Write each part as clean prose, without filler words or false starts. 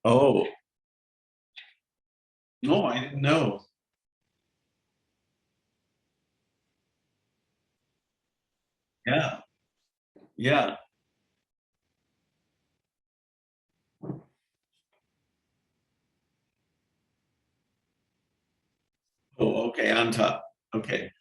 Oh, no, I didn't know. Yeah, yeah. Oh, okay, on top. Okay.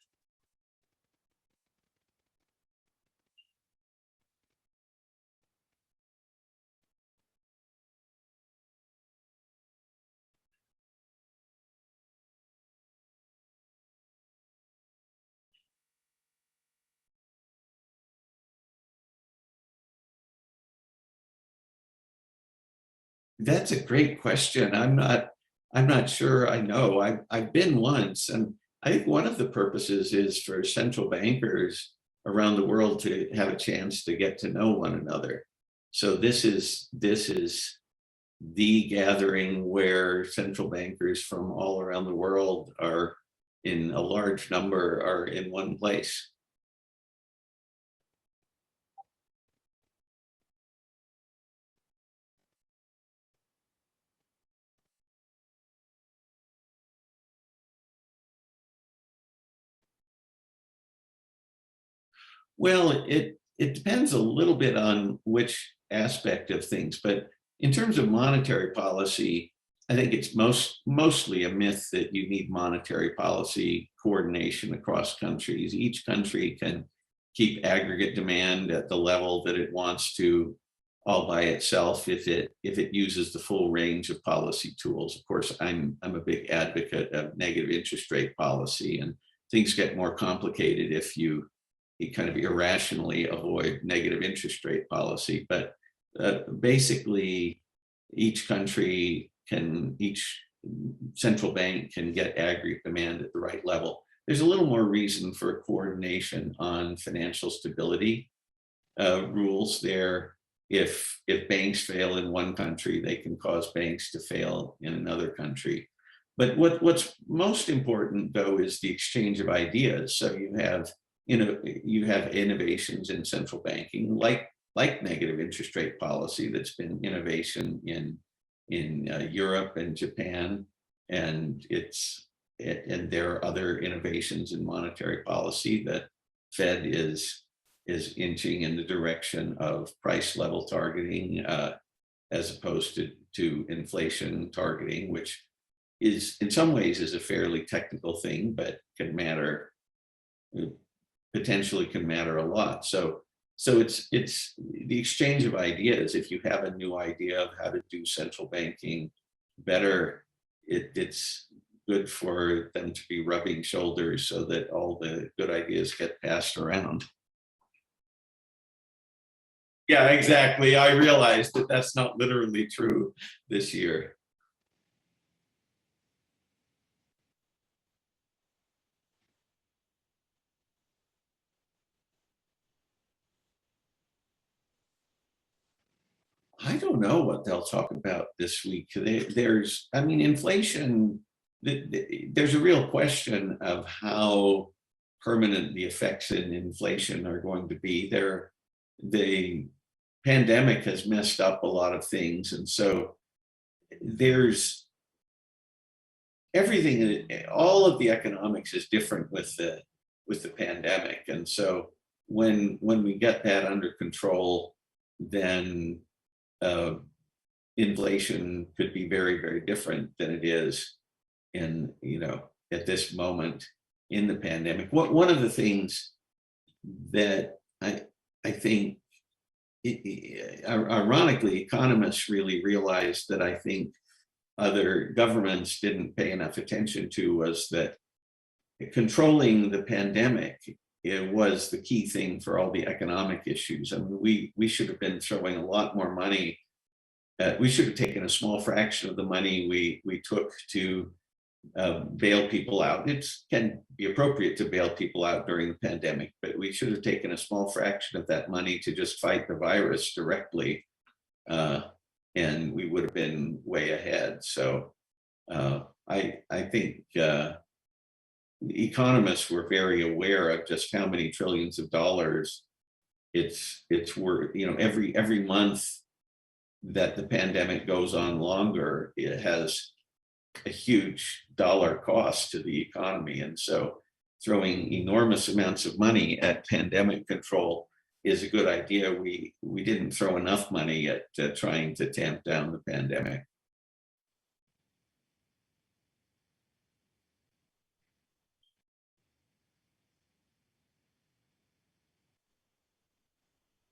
That's a great question. I'm not sure I know. I've been once, and I think one of the purposes is for central bankers around the world to have a chance to get to know one another. So this is the gathering where central bankers from all around the world are in a large number are in one place. Well, it depends a little bit on which aspect of things, but in terms of monetary policy, I think it's mostly a myth that you need monetary policy coordination across countries. Each country can keep aggregate demand at the level that it wants to all by itself if it uses the full range of policy tools. Of course, I'm a big advocate of negative interest rate policy, and things get more complicated if you kind of irrationally avoid negative interest rate policy. But basically, each central bank can get aggregate demand at the right level. There's a little more reason for coordination on financial stability rules there. If banks fail in one country, they can cause banks to fail in another country. But what's most important though is the exchange of ideas. So you have innovations in central banking like negative interest rate policy that's been innovation in Europe and Japan, and there are other innovations in monetary policy that Fed is inching in the direction of price level targeting as opposed to inflation targeting, which is in some ways is a fairly technical thing, but can matter potentially can matter a lot. So it's the exchange of ideas. If you have a new idea of how to do central banking better, it's good for them to be rubbing shoulders so that all the good ideas get passed around. Yeah, exactly. I realized that that's not literally true this year. I don't know what they'll talk about this week. I mean, inflation, there's a real question of how permanent the effects in inflation are going to be. The pandemic has messed up a lot of things. And so there's everything, all of the economics is different with the pandemic. And so when we get that under control, then uh, inflation could be very, very different than it is at this moment in the pandemic. One of the things that I think, ironically, economists really realized that I think other governments didn't pay enough attention to was that controlling the pandemic, it was the key thing for all the economic issues. I mean, we should have been throwing a lot more money. We should have taken a small fraction of the money we took to bail people out. It can be appropriate to bail people out during the pandemic, but we should have taken a small fraction of that money to just fight the virus directly, uh, and we would have been way ahead. So I think economists were very aware of just how many trillions of dollars it's worth. Every month that the pandemic goes on longer, it has a huge dollar cost to the economy. And so throwing enormous amounts of money at pandemic control is a good idea. We didn't throw enough money at trying to tamp down the pandemic.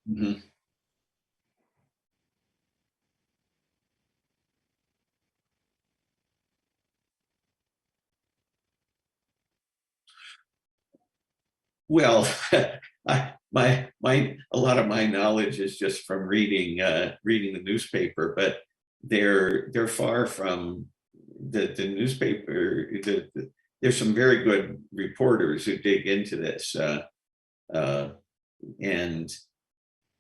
Mhm. Well, a lot of my knowledge is just from reading the newspaper, but they're far from the newspaper. There's some very good reporters who dig into this, uh, and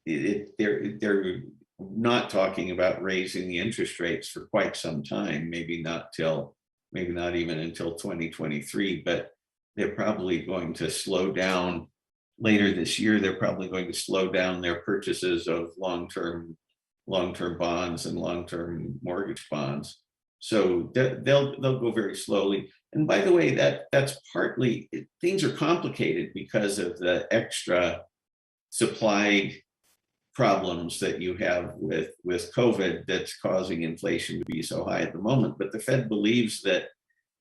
they're not talking about raising the interest rates for quite some time. Maybe not even until 2023, but they're probably going to slow down later this year. They're probably going to slow down their purchases of long-term bonds and long-term mortgage bonds. So they'll go very slowly. And by the way, that's partly, things are complicated because of the extra supply problems that you have with COVID that's causing inflation to be so high at the moment. But the Fed believes that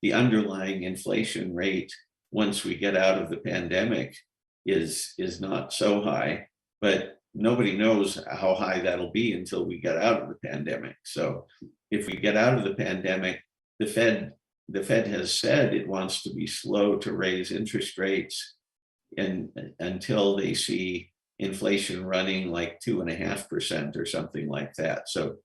the underlying inflation rate, once we get out of the pandemic, is not so high. But nobody knows how high that'll be until we get out of the pandemic. So if we get out of the pandemic, the Fed has said it wants to be slow to raise interest rates and until they see inflation running like 2.5% or something like that. So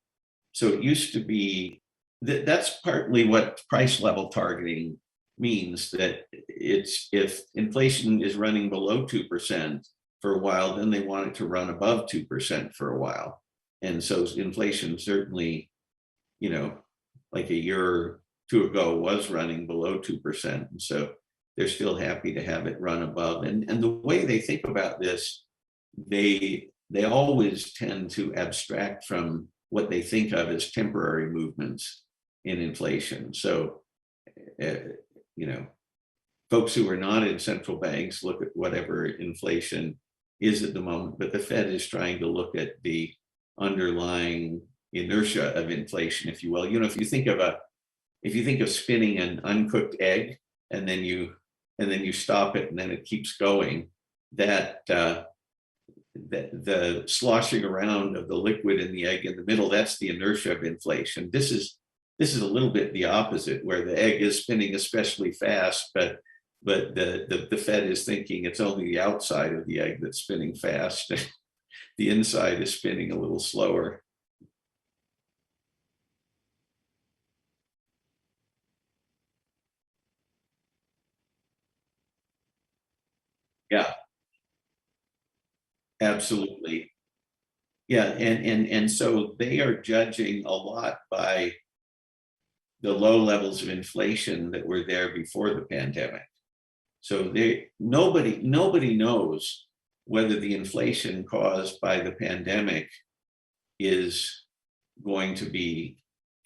it used to be that's partly what price level targeting means, that it's if inflation is running below 2% for a while, then they want it to run above 2% for a while. And so inflation certainly, like a year or two ago was running below 2%. And so they're still happy to have it run above. And the way they think about this, they always tend to abstract from what they think of as temporary movements in inflation. So, folks who are not in central banks look at whatever inflation is at the moment, but the Fed is trying to look at the underlying inertia of inflation, if you will. If you think of spinning an uncooked egg and then you stop it and then it keeps going, that the sloshing around of the liquid in the egg in the middle, that's the inertia of inflation. This is a little bit the opposite, where the egg is spinning especially fast, but the Fed is thinking it's only the outside of the egg that's spinning fast. The inside is spinning a little slower. Yeah, absolutely. Yeah, and so they are judging a lot by the low levels of inflation that were there before the pandemic. So nobody knows whether the inflation caused by the pandemic is going to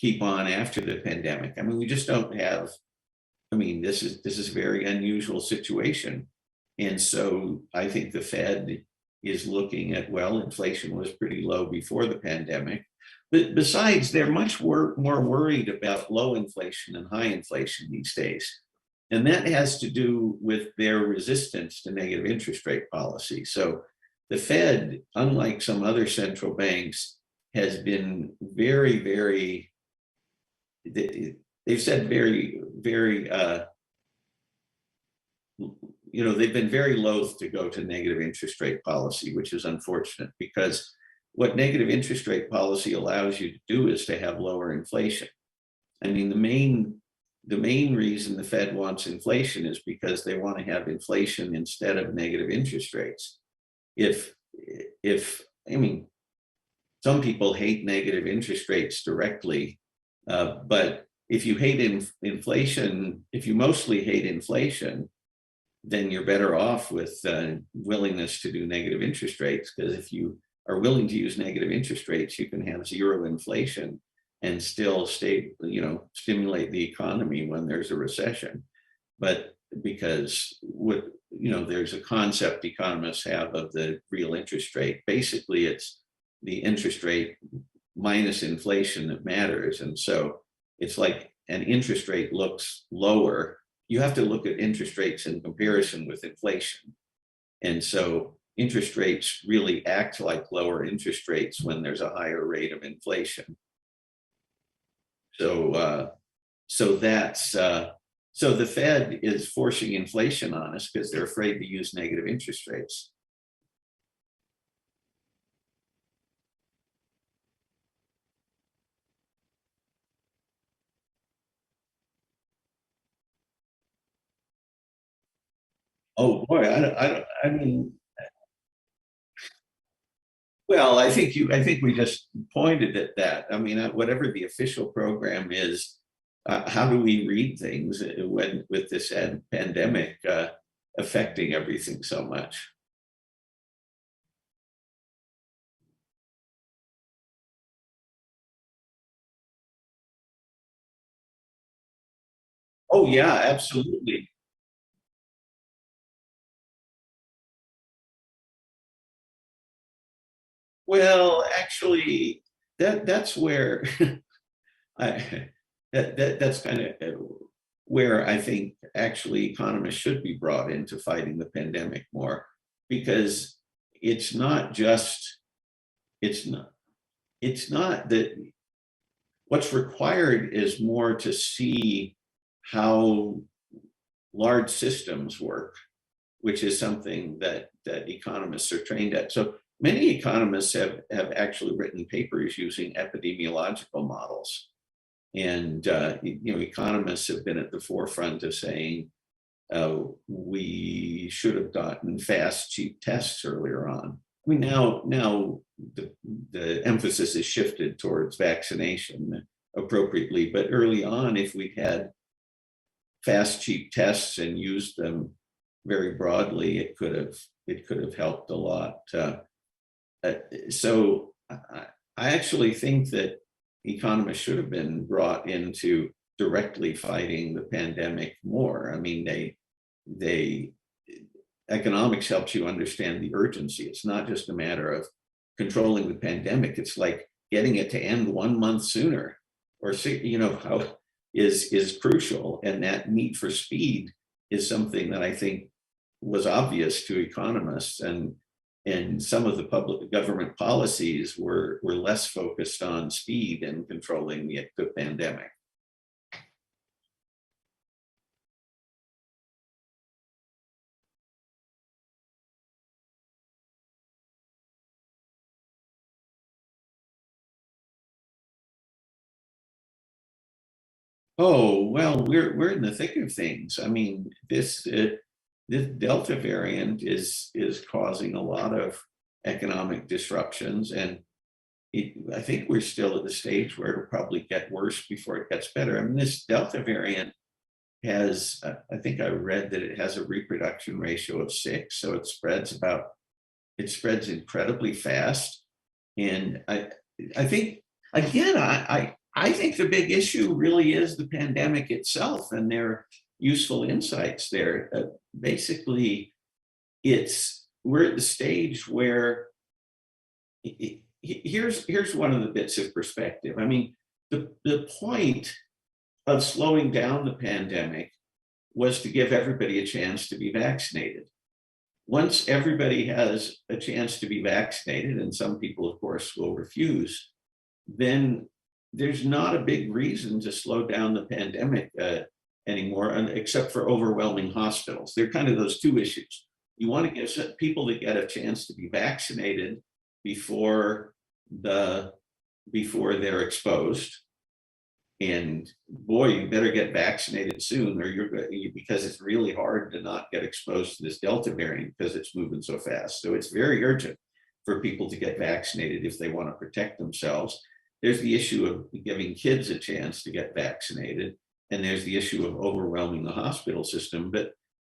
keep on after the pandemic. I mean, we just don't have. I mean, this is a very unusual situation, and so I think the Fed is looking at, well, inflation was pretty low before the pandemic. But besides, they're much more worried about low inflation and high inflation these days. And that has to do with their resistance to negative interest rate policy. So the Fed, unlike some other central banks, has been very, very, they've said very, very, they've been very loath to go to negative interest rate policy, which is unfortunate, because what negative interest rate policy allows you to do is to have lower inflation. I mean, the main reason the Fed wants inflation is because they want to have inflation instead of negative interest rates. I mean, some people hate negative interest rates directly, but if you hate inflation, if you mostly hate inflation, then you're better off with willingness to do negative interest rates. Because if you are willing to use negative interest rates, you can have zero inflation and still stimulate the economy when there's a recession. But because there's a concept economists have of the real interest rate. Basically, it's the interest rate minus inflation that matters. And so it's like an interest rate looks lower. You have to look at interest rates in comparison with inflation. And so interest rates really act like lower interest rates when there's a higher rate of inflation. So the Fed is forcing inflation on us because they're afraid to use negative interest rates. Oh boy, I mean, well, I think we just pointed at that. I mean, whatever the official program is, how do we read things when with this pandemic affecting everything so much? Oh yeah, absolutely. Well, actually, that's where I that's kind of where I think actually economists should be brought into fighting the pandemic more, because it's not just it's not it's not that what's required is more to see how large systems work, which is something that economists are trained at. So many economists have actually written papers using epidemiological models. And economists have been at the forefront of saying we should have gotten fast, cheap tests earlier on. I mean, now the emphasis is shifted towards vaccination appropriately, but early on, if we'd had fast, cheap tests and used them very broadly, it could have helped a lot. So I actually think that economists should have been brought into directly fighting the pandemic more. I mean, they economics helps you understand the urgency. It's not just a matter of controlling the pandemic. It's like getting it to end 1 month sooner, or how is crucial. And that need for speed is something that I think was obvious to economists, and some of the public government policies were less focused on speed and controlling the pandemic. Oh, well, we're in the thick of things. I mean, this Delta variant is causing a lot of economic disruptions, and I think we're still at the stage where it'll probably get worse before it gets better. I mean, this Delta variant has, I think I read that it has a reproduction ratio of 6, so it spreads incredibly fast. And I think again, I think the big issue really is the pandemic itself and their useful insights there. Basically, we're at the stage where here's one of the bits of perspective. I mean, the point of slowing down the pandemic was to give everybody a chance to be vaccinated. Once everybody has a chance to be vaccinated, and some people, of course, will refuse, then there's not a big reason to slow down the pandemic anymore, except for overwhelming hospitals. They're kind of those two issues. You want to give people to get a chance to be vaccinated before they're exposed. And boy, you better get vaccinated soon, because it's really hard to not get exposed to this Delta variant because it's moving so fast. So it's very urgent for people to get vaccinated if they want to protect themselves. There's the issue of giving kids a chance to get vaccinated, and there's the issue of overwhelming the hospital system. But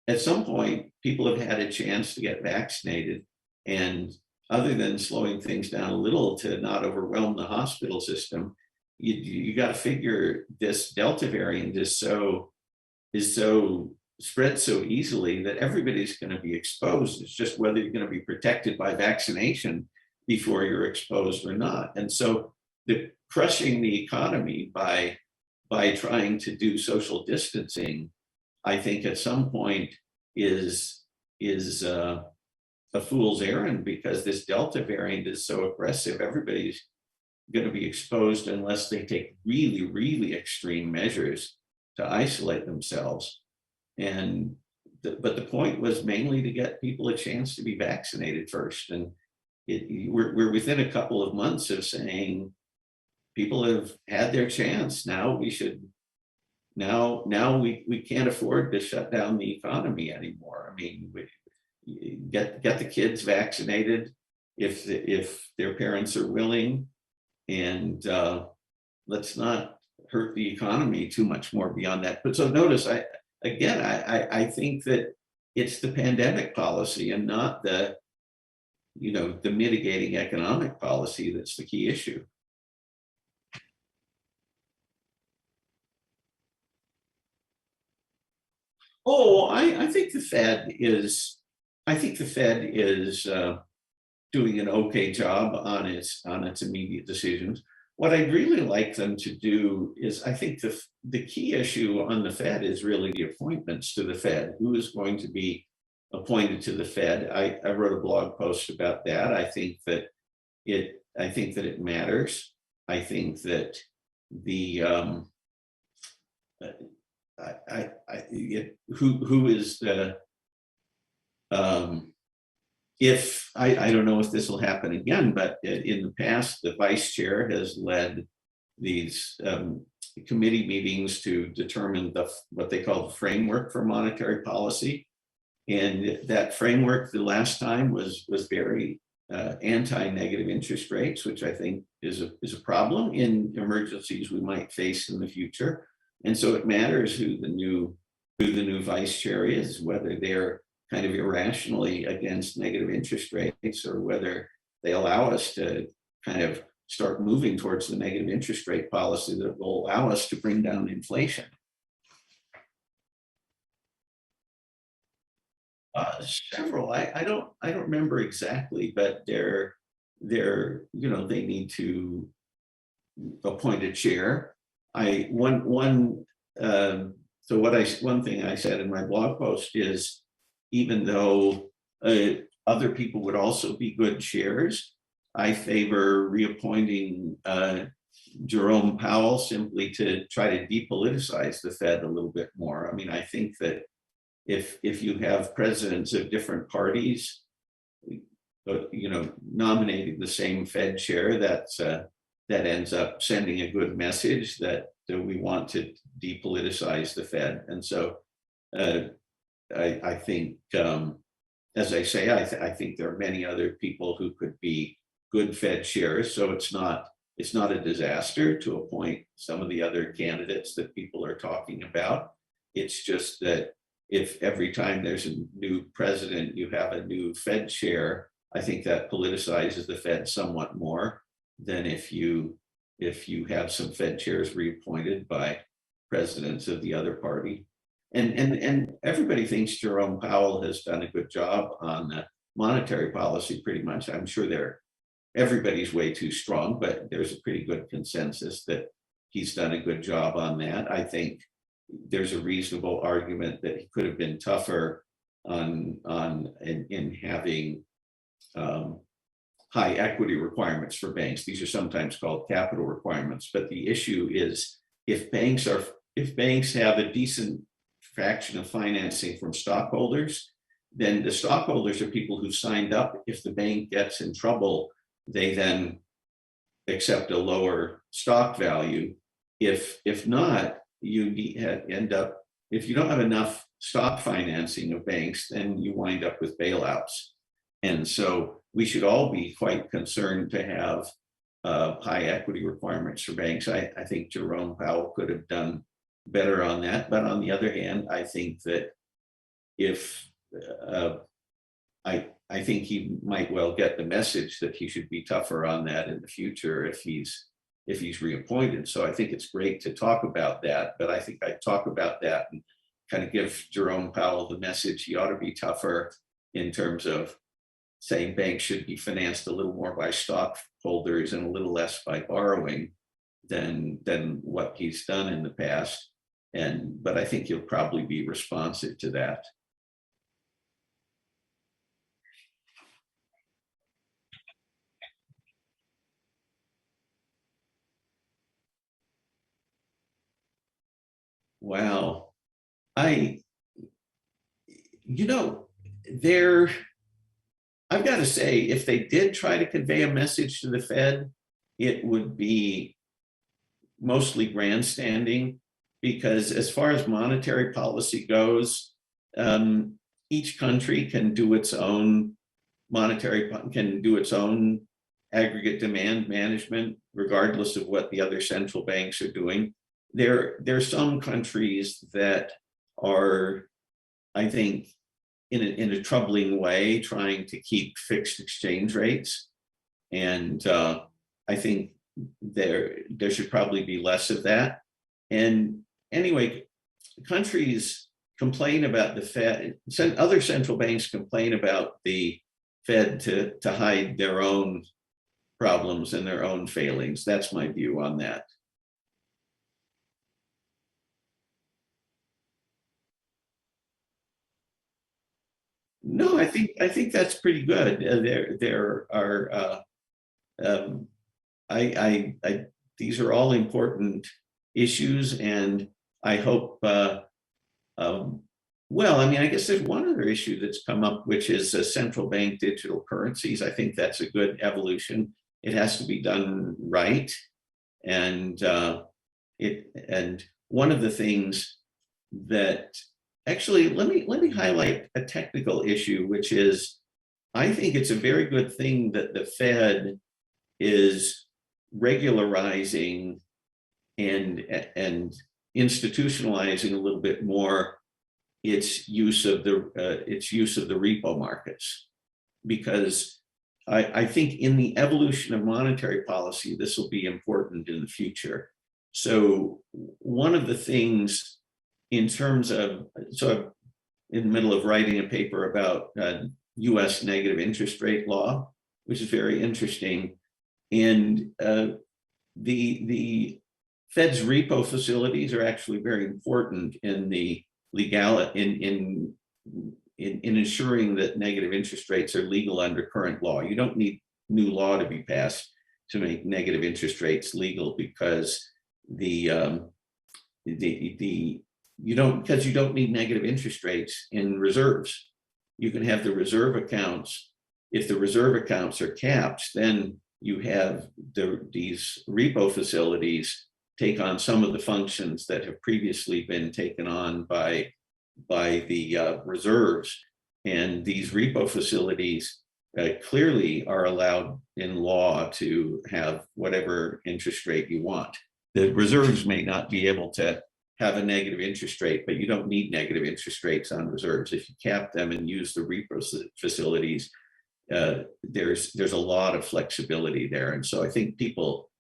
at some point, people have had a chance to get vaccinated, and other than slowing things down a little to not overwhelm the hospital system, you got to figure this Delta variant is so spread so easily that everybody's going to be exposed. It's just whether you're going to be protected by vaccination before you're exposed or not. And so the crushing the economy by trying to do social distancing, I think at some point is a fool's errand, because this Delta variant is so aggressive. Everybody's going to be exposed unless they take really, really extreme measures to isolate themselves. And but the point was mainly to get people a chance to be vaccinated first. And we're within a couple of months of saying people have had their chance. Now we can't afford to shut down the economy anymore. I mean, get the kids vaccinated if their parents are willing, and let's not hurt the economy too much more beyond that. But so notice, I think that it's the pandemic policy and not the mitigating economic policy that's the key issue. Oh, I think the Fed is doing an okay job on its immediate decisions. What I'd really like them to do is, I think the key issue on the Fed is really the appointments to the Fed. Who is going to be appointed to the Fed? I wrote a blog post about that. I think that it matters. I think that the who is the if I don't know if this will happen again, but in the past, the vice chair has led these committee meetings to determine what they call the framework for monetary policy. And that framework the last time was very anti-negative interest rates, which I think is a problem in emergencies we might face in the future. And so it matters who the new vice chair is, whether they're kind of irrationally against negative interest rates, or whether they allow us to kind of start moving towards the negative interest rate policy that will allow us to bring down inflation. Several, I don't remember exactly, but they need to appoint a chair. One thing I said in my blog post is, even though other people would also be good chairs, I favor reappointing Jerome Powell simply to try to depoliticize the Fed a little bit more. I mean, I think that if you have presidents of different parties, nominating the same Fed chair, that ends up sending a good message that we want to depoliticize the Fed. And so I think, as I say, I think there are many other people who could be good Fed chairs. So it's not a disaster to appoint some of the other candidates that people are talking about. It's just that if every time there's a new president, you have a new Fed chair, I think that politicizes the Fed somewhat more than if you have some Fed chairs reappointed by presidents of the other party. And everybody thinks Jerome Powell has done a good job on monetary policy, pretty much. I'm sure everybody's way too strong, but there's a pretty good consensus that he's done a good job on that. I think there's a reasonable argument that he could have been tougher in having high equity requirements for banks. These are sometimes called capital requirements, but the issue is if banks have a decent fraction of financing from stockholders, then the stockholders are people who signed up. If the bank gets in trouble, they then accept a lower stock value. If not, if you don't have enough stock financing of banks, then you wind up with bailouts. And so we should all be quite concerned to have high equity requirements for banks. I think Jerome Powell could have done better on that. But on the other hand, I think that if I think he might well get the message that he should be tougher on that in the future if he's reappointed. So I think it's great to talk about that, but I think I talk about that and kind of give Jerome Powell the message he ought to be tougher in terms of saying banks should be financed a little more by stockholders and a little less by borrowing than what he's done in the past. But I think he'll probably be responsive to that. Wow. I, you know, there, I've got to say, if they did try to convey a message to the Fed, it would be mostly grandstanding, because as far as monetary policy goes, each country can do its own aggregate demand management, regardless of what the other central banks are doing. There's some countries that are, I think, in a troubling way, trying to keep fixed exchange rates. And I think there should probably be less of that. And anyway, countries complain about the Fed, other central banks complain about the Fed to hide their own problems and their own failings. That's my view on that. No, I think that's pretty good. There are um, these are all important issues, and I hope. Well, I mean, I guess there's one other issue that's come up, which is central bank digital currencies. I think that's a good evolution. It has to be done right, and and one of the things that actually, let me highlight a technical issue, which is I think it's a very good thing that the Fed is regularizing and institutionalizing a little bit more its use of the repo markets, because I think in the evolution of monetary policy, this will be important in the future. So one of the things in terms of, so I'm in the middle of writing a paper about US negative interest rate law, which is very interesting. And the Fed's repo facilities are actually very important in the in ensuring that negative interest rates are legal under current law. You don't need new law to be passed to make negative interest rates legal, because you don't need negative interest rates in reserves. You can have the reserve accounts. If the reserve accounts are capped, then you have these repo facilities take on some of the functions that have previously been taken on by the reserves. And these repo facilities clearly are allowed in law to have whatever interest rate you want. The reserves may not be able to have a negative interest rate, but you don't need negative interest rates on reserves. If you cap them and use the repo facilities, there's a lot of flexibility there. And so I think people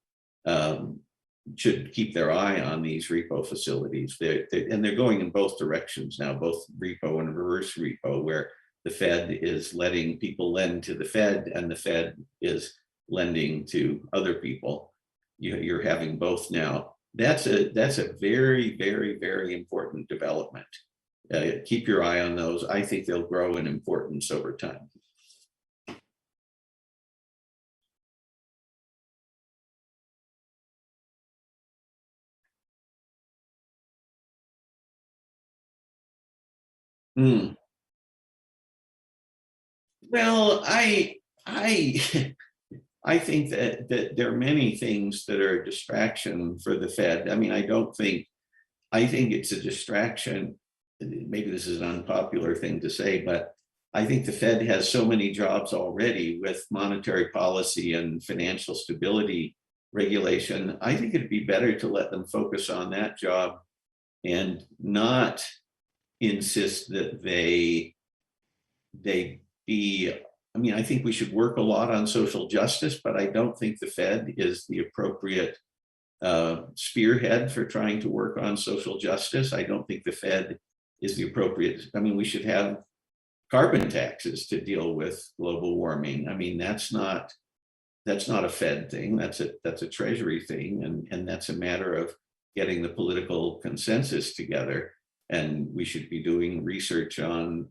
should keep their eye on these repo facilities. And they're going in both directions now, both repo and reverse repo, where the Fed is letting people lend to the Fed and the Fed is lending to other people. You're having both now. That's a very, very, very important development. Keep your eye on those. I think they'll grow in importance over time. Mm. Well, I I think that there are many things that are a distraction for the Fed. I mean, I think it's a distraction. Maybe this is an unpopular thing to say, but I think the Fed has so many jobs already with monetary policy and financial stability regulation. I think it'd be better to let them focus on that job and not insist that they I mean, I think we should work a lot on social justice, but I don't think the Fed is the appropriate spearhead for trying to work on social justice. I don't think the Fed is the appropriate, I mean, we should have carbon taxes to deal with global warming. I mean, that's not a Fed thing. That's a Treasury thing, and that's a matter of getting the political consensus together. And we should be doing research on,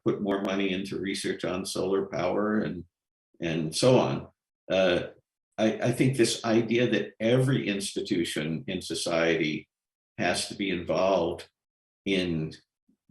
put more money into research on solar power and so on. I think this idea that every institution in society has to be involved in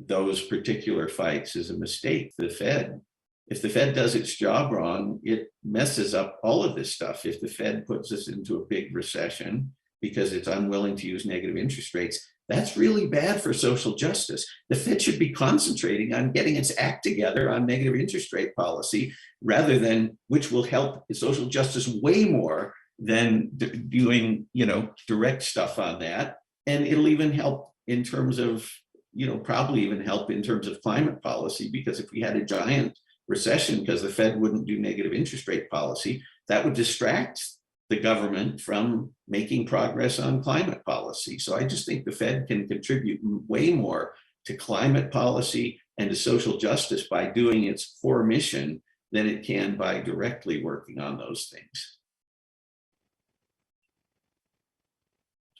those particular fights is a mistake. If the Fed does its job wrong, it messes up all of this stuff. If the Fed puts us into a big recession because it's unwilling to use negative interest rates, that's really bad for social justice. The Fed should be concentrating on getting its act together on negative interest rate policy, rather than, which will help social justice way more than doing, direct stuff on that. And it'll even help in terms of, probably even help in terms of climate policy, because if we had a giant recession because the Fed wouldn't do negative interest rate policy, that would distract the government from making progress on climate policy. So I just think the Fed can contribute way more to climate policy and to social justice by doing its core mission than it can by directly working on those things.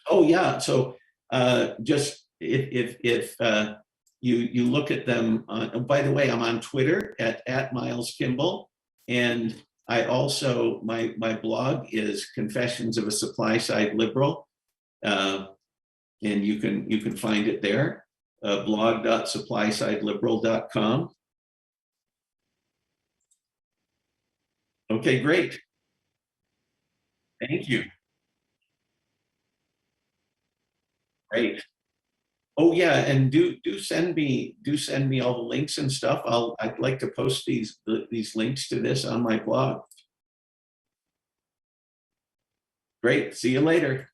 Oh yeah, so just if you look at them, oh, by the way, I'm on Twitter at Miles Kimball, and I also, my blog is Confessions of a Supply Side Liberal, and you can find it there, blog.supplysideliberal.com. Okay, great. Thank you. Great. Oh yeah, and do send me all the links and stuff. I'd like to post these links to this on my blog. Great. See you later.